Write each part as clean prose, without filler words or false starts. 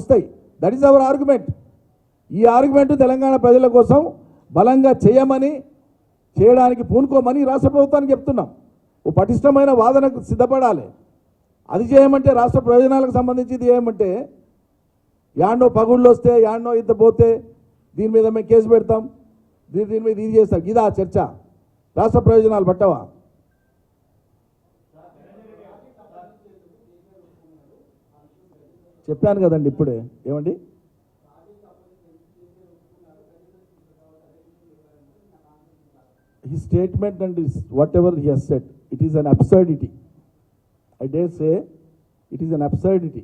వస్తాయి. That is our argument. ఈ argument Telangana ప్రజల కోసం బలంగా చేయడానికి పూనుకోమని రాష్ట్ర ప్రభుత్వానికి చెప్తున్నాం. ఓ పటిష్టమైన వాదనకు సిద్ధపడాలి. అది చేయమంటే రాష్ట్ర ప్రయోజనాలకు సంబంధించి ఇది చేయమంటే యాడ్నో పగుళ్ళు వస్తే యాడ్నో ఇంత పోతే దీని మీద మేము కేసు పెడతాం, దీని మీద ఇది చేస్తాం. ఇదా చర్చ? రాష్ట్ర ప్రయోజనాలు పట్టవా? చెప్పాను కదండి ఇప్పుడే. ఏమండి? His statement and whatever he has said, it is an absurdity. I dare say it is an absurdity.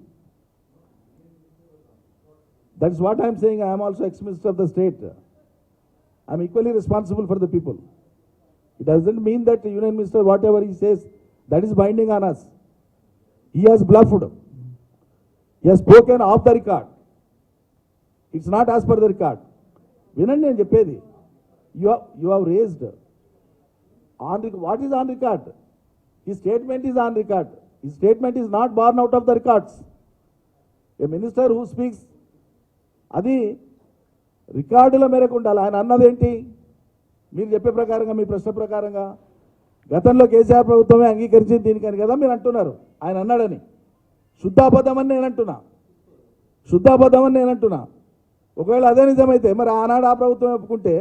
That is what I am saying. I am also ex-minister of the state. I am equally responsible for the people. It doesn't mean that the union minister, whatever he says, that is binding on us. He has bluffed. He has spoken off the record. It's not as per the record. Vinandi నేను చెప్పేది. You have raised on what is on record? His statement is on record. His statement is not born out of the records. A minister who speaks, అది రికార్డుల మేరకు ఉండాలి. ఆయన అన్నదేంటి? మీరు చెప్పే ప్రకారంగా, మీ ప్రశ్న ప్రకారంగా గతంలో కేసీఆర్ ప్రభుత్వమే అంగీకరించింది దీనికని కదా మీరు అంటున్నారు. ఆయన అన్నాడని శుద్ధాబద్ధమని నేను అంటున్నా. ఒకవేళ అదే నిజమైతే మరి ఆనాడు ఆ ప్రభుత్వం ఒప్పుకుంటే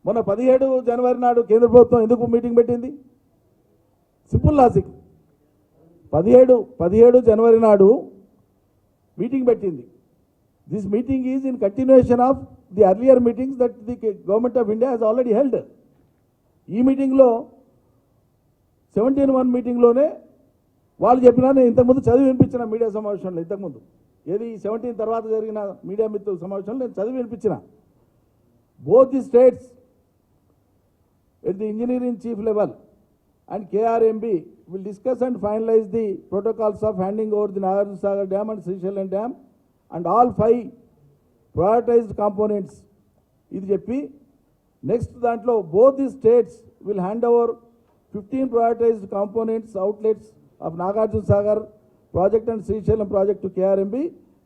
మొన్న 17 జనవరి నాడు కేంద్ర ప్రభుత్వం ఎందుకు మీటింగ్ పెట్టింది? Simple logic. 17 జనవరి నాడు మీటింగ్ పెట్టింది. This meeting is in continuation of the earlier meetings that the government of India has already held. ఈ మీటింగ్లో 17-1 మీటింగ్లోనే వాళ్ళు చెప్పినా నేను ఇంతకుముందు చదివి వినిపించిన మీడియా సమావేశంలో, ఇంతకుముందు ఏది 17 తర్వాత జరిగిన మీడియా మిత్రుల సమావేశంలో నేను చదివి వినిపించిన. Both the states at the engineering chief level and KRMB will discuss and finalize the protocols of handing over the Nagarjuna Sagar Dam and Srisailam Dam and all 5 prioritized components. ఇది చెప్పి next దాంట్లో both the states will hand over 15 prioritized components outlets of Nagarjuna Sagar project and Srisailam project to KRMB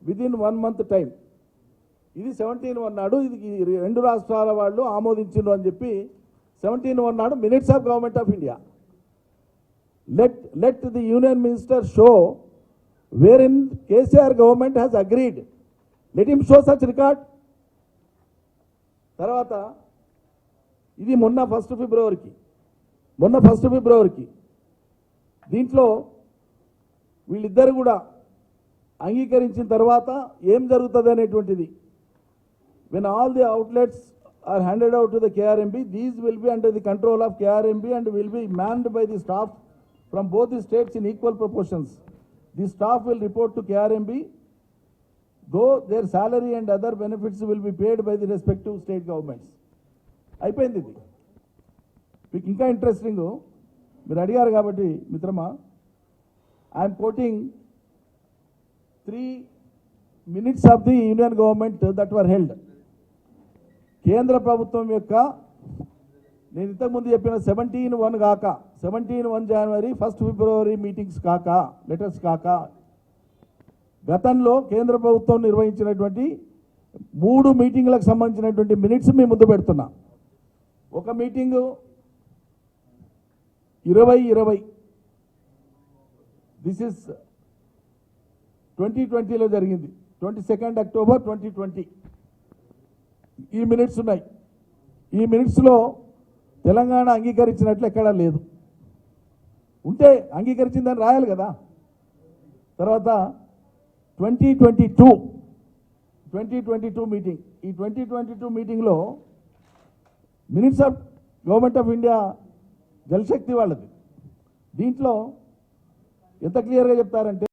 within 1 month time. ఇది 17 నాడు ఇది రెండు రాష్ట్రాల వాళ్ళు ఆమోదించారు అని చెప్పి 17 నాడు minutes of government of India. Let the union minister show where in KCR government has agreed. Let him show such record. తర్వాత ఇది మొన్న 1 ఫిబ్రవరికి దీంట్లో వీళ్ళిద్దరు కూడా అంగీకరించిన తర్వాత ఏం జరుగుతుంది అనేటువంటిది. When all the outlets are handed out to the KRMB, these will be under the control of KRMB and will be manned by the staff from both the states in equal proportions. The staff will report to KRMB, though their salary and other benefits will be paid by the respective state governments. అయిపోయింది ఇది. మీకు ఇంకా interesting మీరు అడిగారు కాబట్టి మిత్రమా, I'm quoting 3 minutes of the union government that were held. కేంద్ర ప్రభుత్వం యొక్క నేను ఇంతకుముందు చెప్పిన 17-1 కాక 17-1 జనవరి 1 ఫిబ్రవరి మీటింగ్స్ కాక లెటర్స్ కాక గతంలో కేంద్ర ప్రభుత్వం నిర్వహించినటువంటి 3 మీటింగ్లకు సంబంధించినటువంటి మినిట్స్ మీ ముందు పెడుతున్నా. ఒక మీటింగు 2020, దిస్ ఇస్ 2020లో జరిగింది. 22 అక్టోబర్ 2020 ఈ మినిట్స్ ఉన్నాయి. ఈ మినిట్స్లో తెలంగాణ అంగీకరించినట్లు ఎక్కడా లేదు. ఉంటే అంగీకరించిందని రాయాలి కదా. తర్వాత 2022 మీటింగ్. ఈ 2022 మీటింగ్లో minutes of government of India Jalshakti వాళ్ళది. దీంట్లో ఎంత క్లియర్గా చెప్తారంటే